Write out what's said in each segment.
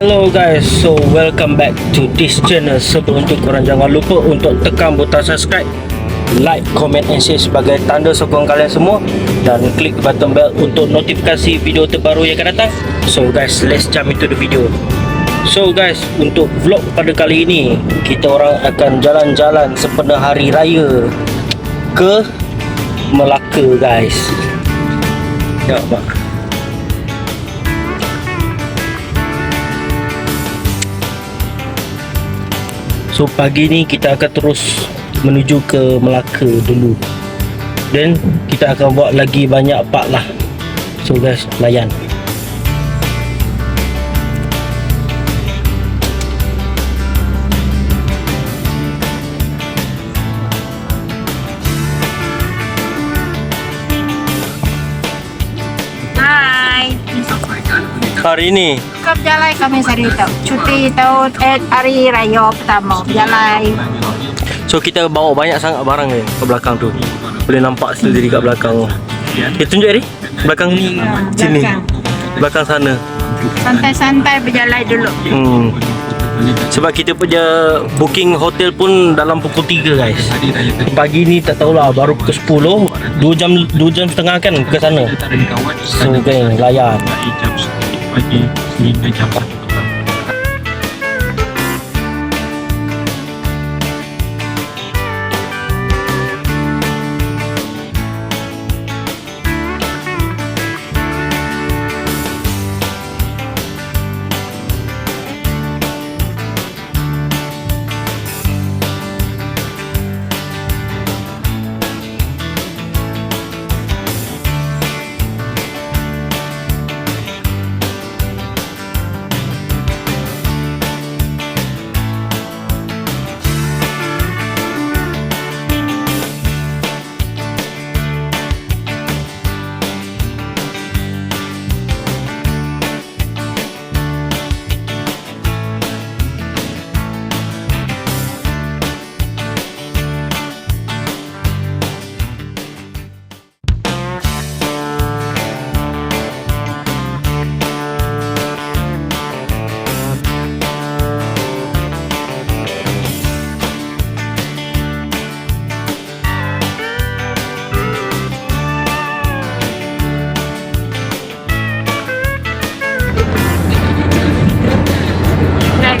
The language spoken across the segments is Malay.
Hello guys, so welcome back to this channel. Sebelum itu korang jangan lupa untuk tekan butang subscribe, like, comment and share sebagai tanda sokong kalian semua, dan klik button bell untuk notifikasi video terbaru yang akan datang. So guys, let's jump into the video. So guys, untuk vlog pada kali ini, kita orang akan jalan-jalan sepenuh hari raya ke Melaka guys. Ya mak. So pagi ni kita akan terus menuju ke Melaka dulu, dan kita akan buat lagi banyak part lah. So guys, layan. Hai, Hari ni kap jalai kami sarita. Cuti tahun hari raya pertama. Jalai. so kita bawa banyak sangat barang ni ke belakang tu. Boleh nampak sendiri kat belakang. Kita tunjuk ni belakang ni, sini, belakang sana. Santai-santai berjalai dulu. Sebab kita punya booking hotel pun dalam pukul 3 guys. Pagi ni tak tahulah, baru pukul 10. 2 jam setengah kan ke sana. So geng, layan.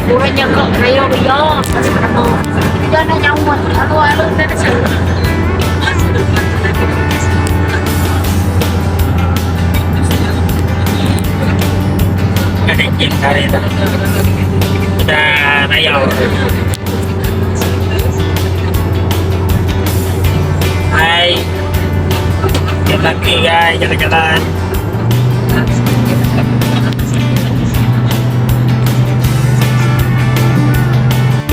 Kurangnya kok raya-raya. Jangan nyamuk. Alu-alu dah sini. Ada yang cari dah. Dah raya. Hai. Jalan lagi guys, jalan-jalan.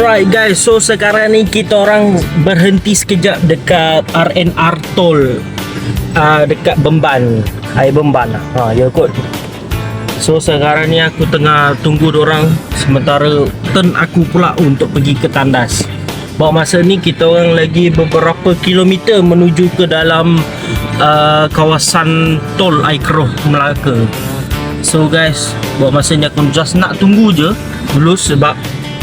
Right guys, so sekarang ni kita orang berhenti sekejap dekat RNR Toll, dekat Bemban, air Bemban lah. Ya kot. So sekarang ni aku tengah tunggu dorang, sementara turn aku pula untuk pergi ke Tandas. Bawa masa ni kita orang lagi beberapa kilometer menuju ke dalam kawasan Tol Air Keroh Melaka. So guys, buat masa ni aku just nak tunggu je dulu, sebab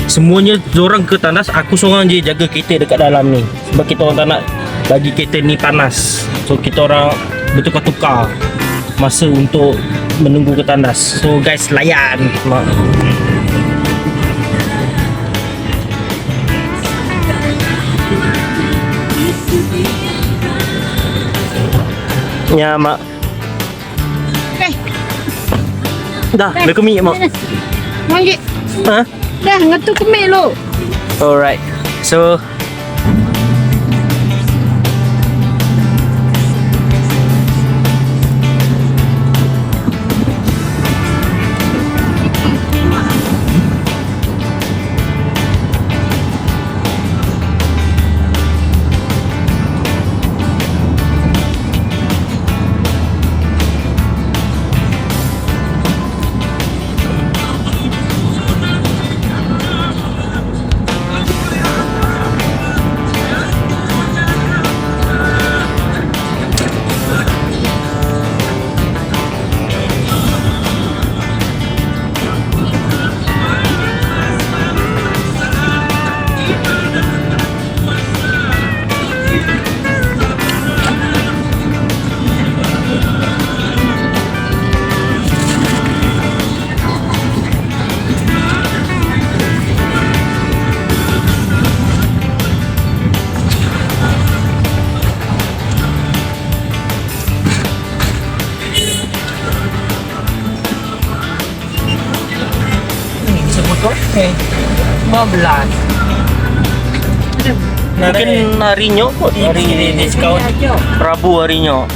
semuanya diorang ke Tandas, aku seorang je jaga kereta dekat dalam ni. Sebab kita orang tak nak bagi kereta ni panas. So kita orang bertukar-tukar masa untuk menunggu ke Tandas. So guys, layan. Ya mak. Dah, dah kemik mak. Manggi. Ha? Dah ngatu kemik lo. Alright. So Okay. 15. Mungkin harinya kot. Hari diskaun. Rabu harinya.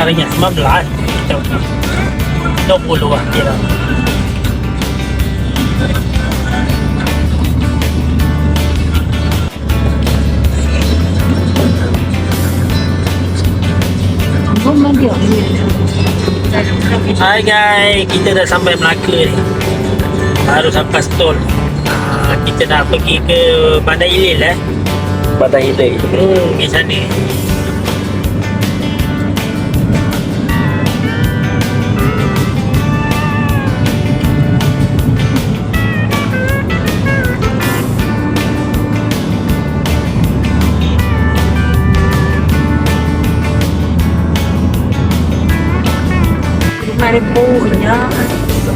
Harinya 19. 20 lah kira. Hai guys, kita dah sampai Melaka ni. Baru sampai stol. Kita nak pergi ke Bandar Hilir Bandar Hilir. Pergi sana.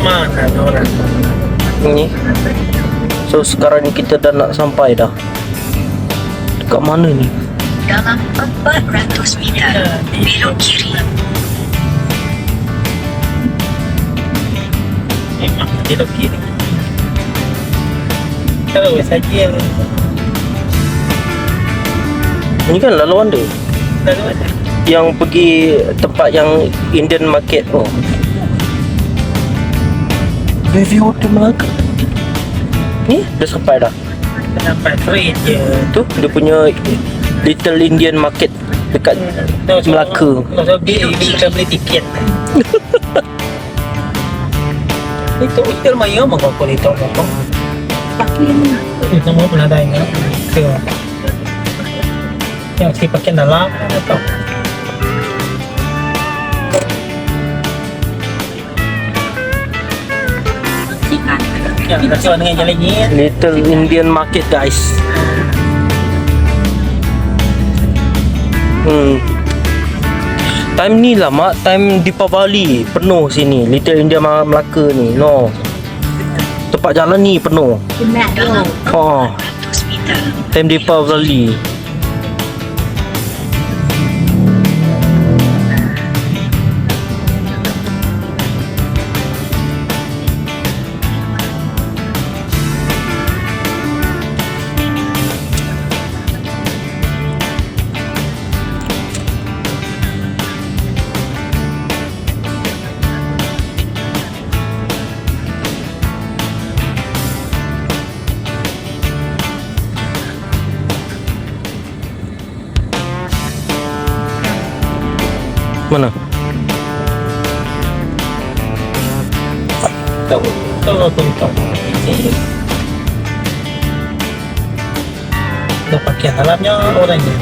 Mana orang ni? So sekarang ni kita dah nak sampai dah. Dekat mana ni? Dalam 400 meter, belok kiri. Memang belok kiri. Terus saja. Ini kan laluan dia. Laluan dia. Yang pergi tempat yang Indian market tu. Review Hotel Melaka. Ni dah sampai dah. Dah sampai train je. Tu dia punya Little Indian Market dekat Melaka. So kita beli tiket. Itu hotel maya mah kau ni tahu kau. Itu semua pun ada ini. Tengok. Yang si pakai dalam atau dengan jalan ni. Little Indian Market guys. Time ni lah mak, time Deepavali penuh sini. Little Indian Melaka ni. No. Tempat jalan ni penuh. Dalam Oh, 400 meter. time Deepavali. Mana? Tahu aku tahu. Dah pakaian dalamnya orangnya.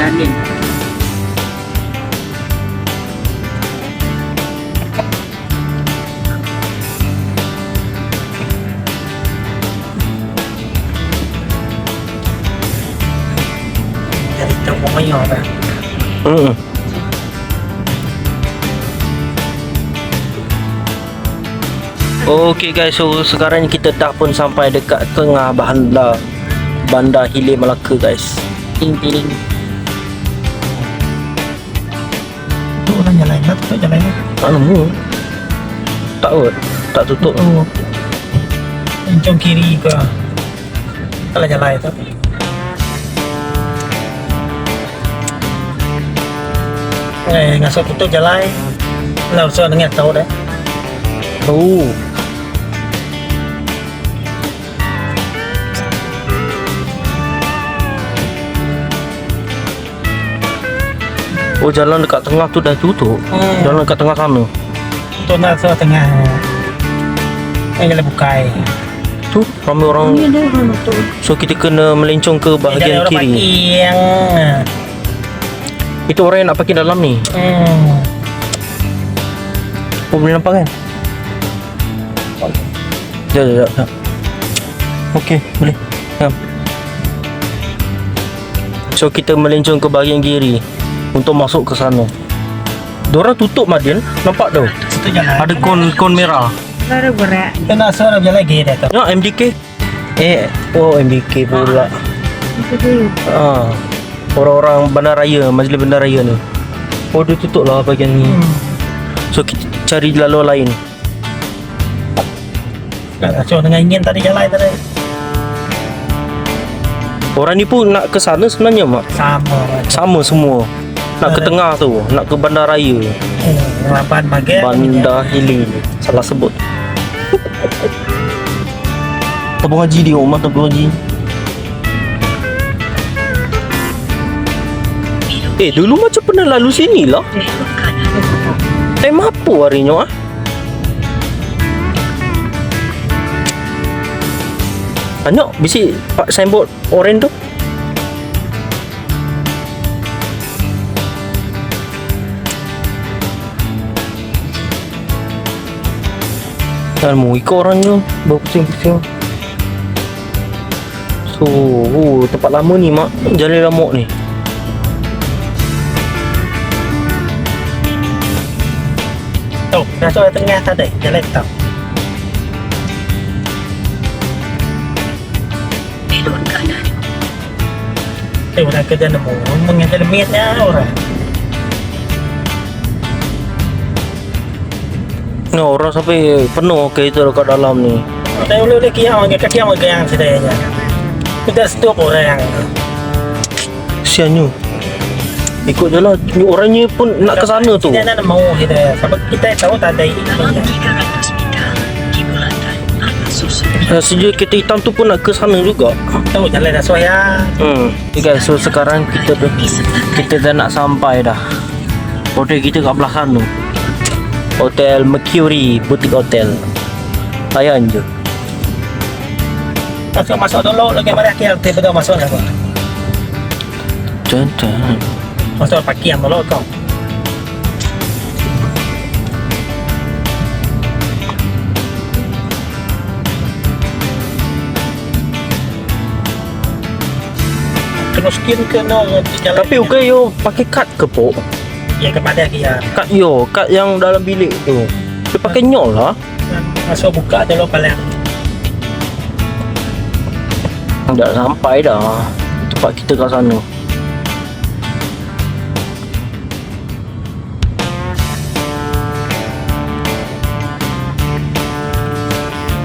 Danin. Mayor dah. Okay guys, so sekarang ni kita dah pun sampai dekat tengah Bandar Hilir Melaka guys. Ting-ting. Tu orang jalan dah tutup jalan ni. Mana mu? Tak tutup. Oh. Jom kiri ke. Kalau jalan tu. Ngasok tutup jalan. Lah usah dengar tahu dah. Oh. Oh, jalan dekat tengah tu dah tutup. Jalan dekat tengah sana. Tu nak so tengah. Jalan bukai. Tu ramai orang. So kita kena melencong ke bahagian kiri. Itu orang yang nak parking dalam ni. Oh, boleh nampak kan? Sekejap. Okey, boleh. So kita melencong ke bahagian kiri untuk masuk ke sana. Diorang tutup Madian, nampak tu? Ada kon merah. Baru berat. Kena suara je lagi dah tu. Ya, MDK. Oh MDK pula. Itu dulu. Orang-orang bandaraya, majlis bandaraya ni. Oh, dia tutup lah bahagian ni. So, kita cari laluan lain. Kacau dengan ingin tadi jalan tadi. Orang ni pun nak ke sana sebenarnya, Mak. Sama semua. Nak ke tengah tu, nak ke bandaraya. Lapan bagian. Bandar Hilir. Salah sebut. Tabung haji dia, Umar tabung haji. Dulu macam pernah lalu sini lah. Belok kanan. Time apa harinya Banyak bisi pak signboard oren tu. Dan mau ikut orang tu berpusing-pusing. So, tempat lama ni, Mak. Jalan Lamok ni. Tu, dah suara tengah tadi. Jalan tu. Belok kanan. Orang kerja nemu. Mengenai lemitnya orang. No, orang sampai penuh kereta dekat dalam ni. Tak boleh kiam, kaki yang megang sedaya. Kita stop orang. Kesiannya. Ikut je lah. Orangnya pun nak ke sana tu. Kita nak mau kita. Sebab kita tahu tak ada ini. Dalam 300 meter. Di bulatan apa susun. Sejak kereta hitam tu pun nak ke sana juga. Tahu jalan dah soya. Okay guys, so sekarang kita dah nak sampai dah. Hotel kita kat belah sana. Hotel Mercury Boutique Hotel. Layan je. Masuk dulu lagi mari akhir tiba dah masuk dah. Cantan. Masuk parking dulu kau. Kena skin ke no jalan. Tapi okay yo pakai kad ke po? Ya kepada dia. Kad yo, kad yang dalam bilik tu. Dia pakai nyol lah. Masuk buka dulu paling. Dah sampai dah tempat kita kat sana.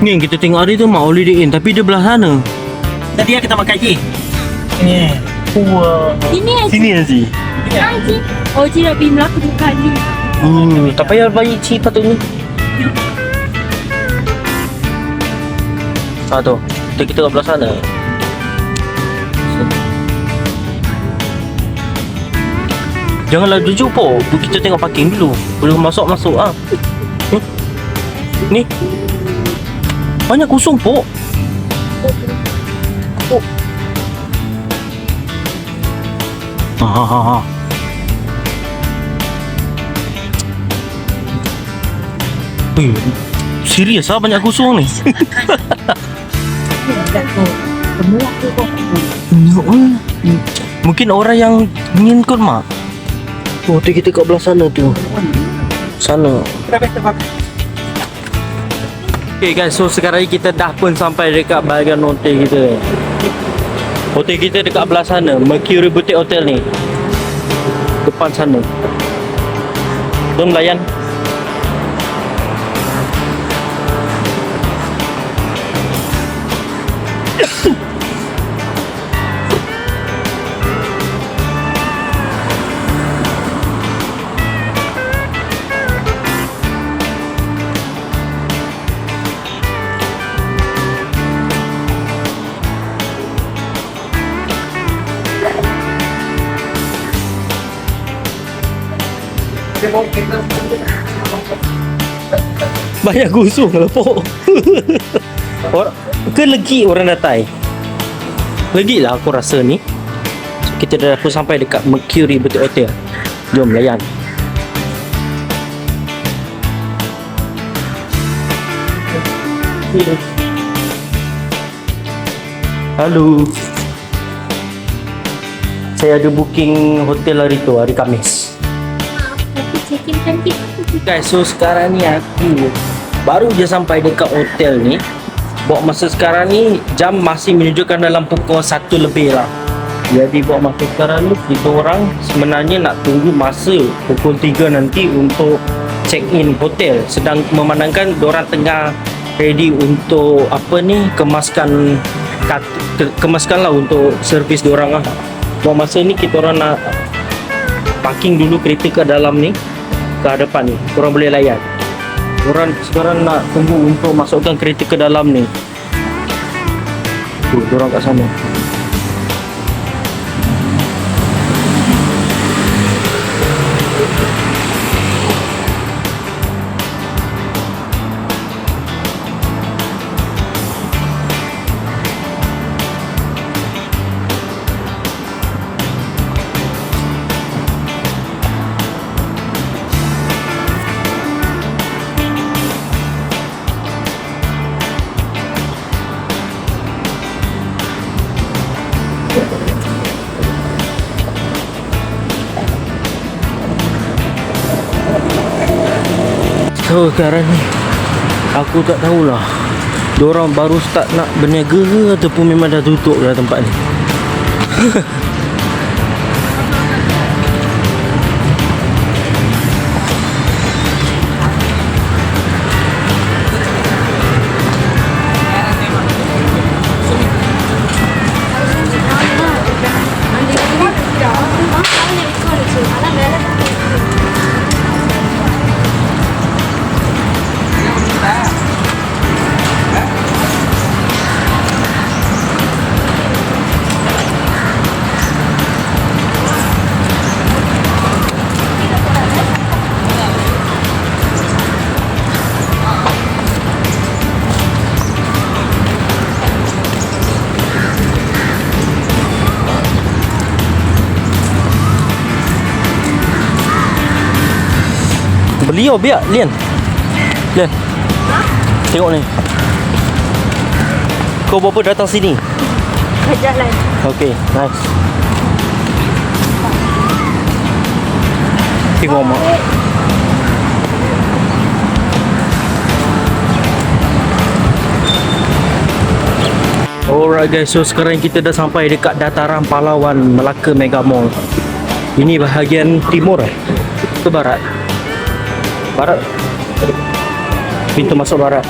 Ni yang kita tengok hari tu Mak Holiday Inn, tapi dia belah sana. Tadi kita makan je. Ni. Ini aja. Sini Aziz. Aji. Oh, dia pergi Melaka bukan ni. Tak payah bayi cik patutnya. Tu. Kita kat belah sana. Janganlah duduk po. Kita tengok parking dulu. Boleh masuk ah. Ni. Banyak kosong po. Ha. Serius ah banyak kosong ni. Mungkin orang yang ingin kot Mak. Oh, tu kita kat belah sana tu. Sana. Okay guys, so sekarang ni kita dah pun sampai dekat bahagian hotel kita. Hotel kita dekat belah sana, Mercury Boutique Hotel ni. Depan sana. Jom layan. Banyak gusung lah po. Orang ke legi orang datai. Legi lah aku rasa ni. So, kita dah pun sampai dekat Mercury Boutique Hotel. Jom layan. Halo. Saya ada booking hotel hari tu, hari Khamis. Tapi check-in cantik. Guys, so sekarang ni aku baru je sampai dekat hotel ni. Buat masa sekarang ni jam masih menunjukkan dalam pukul 1 lebih lah. Jadi buat masa sekarang ni kita orang sebenarnya nak tunggu masa pukul 3 nanti untuk check in hotel. Sedang memandangkan diorang tengah ready untuk apa ni, kemaskan lah untuk servis diorang lah. Buat masa ni kita orang nak parking dulu kereta ke dalam ni, ke hadapan ni. Korang boleh layan. Korang sekarang nak tunggu untuk masukkan kereta ke dalam ni. Tu, diorang kat sana. So sekarang ni aku tak tahulah diorang baru start nak berniaga ke ataupun memang dah tutup dah tempat ni. Beli biar Lian. Lian. Tengok ni. Kau berapa datang sini? Jalan. Okay, nice. Tengok mak. Alright guys, so sekarang kita dah sampai dekat dataran pahlawan Melaka Mega Mall. Ini bahagian timur ke barat? Barat. Pintu masuk barat.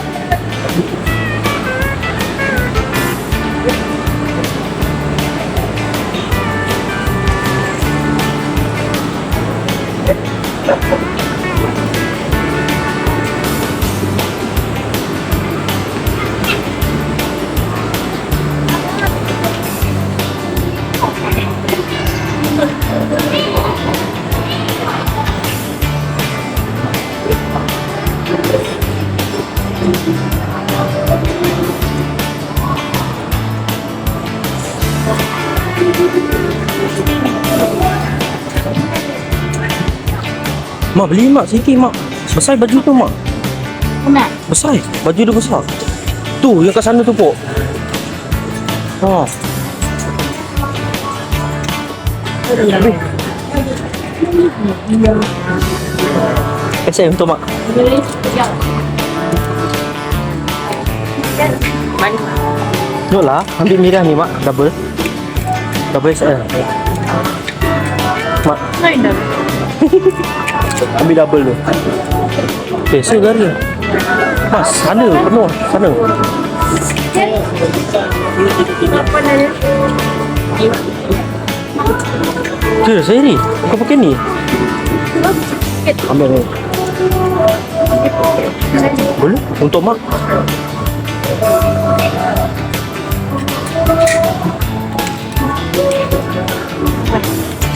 Mak beli mak sikit mak. Besar baju tu mak. Nak? Besar. Baju dia besar. Tu yang kat sana tu pok. Ha. SM tu mak. Ya. Tengok lah, ambil merah ni mak, double. Double XL. Mak, Lain dah. ambil double tu. Biasa ke harga? Mas, sana penuh, sana. Apa dia? Tu saya ni, kau pakai ni. Ambil ni. Boleh? Untuk mak.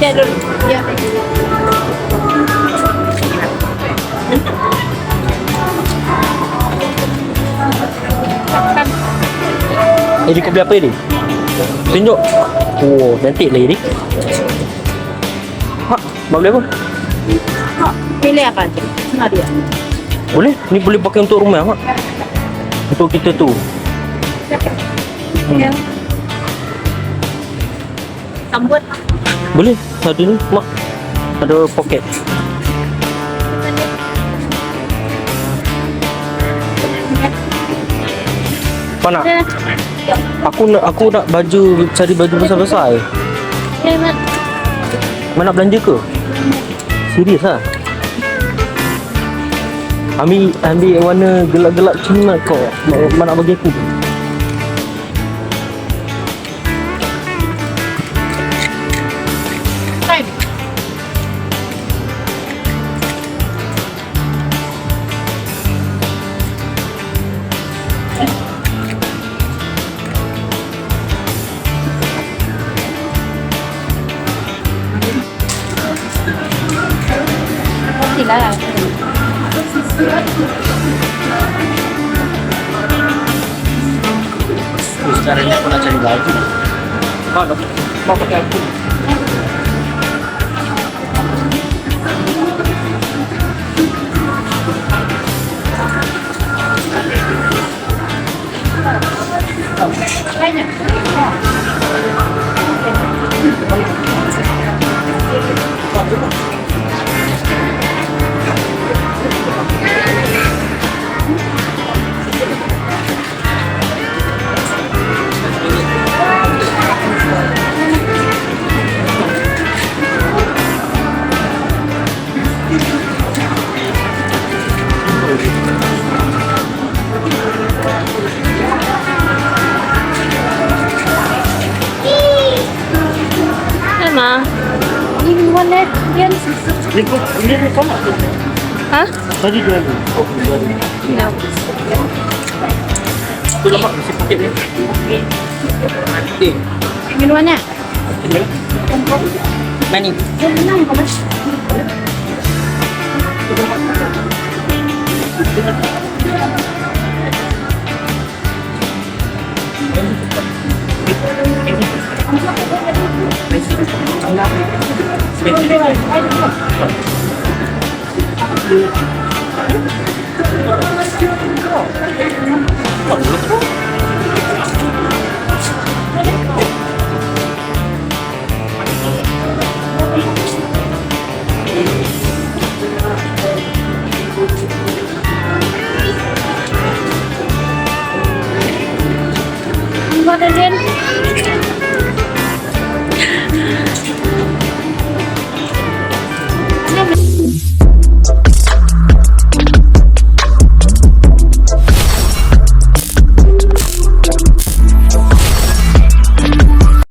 Cek dulu. Ya. Jadi kau beli apa ni? Tunjuk. Oh, cantik lah ni. Mak, mak beli apa? Mak, pilih apa tu? Mana dia? Boleh? Ni boleh pakai untuk rumah mak. Untuk kita tu. Ya. Sambut. Boleh? Ada ni mak. Ada poket. Mana? Aku nak baju, cari baju besar-besar. Mana belanja ke? Serius ah? Ambil yang warna gelap-gelap Cina kau. Mana bagi aku? Sila. Sekarang ni aku nak cari baju. Mau pakai aku. Banyak. Ma. Ini warna yan. Ini sama tu. Hah? Tadi dua ribu. Oh, 2,000. No. Aku lemak isi paket ni. Ini warna. Mani. Senang kau mas. Ini warna yan.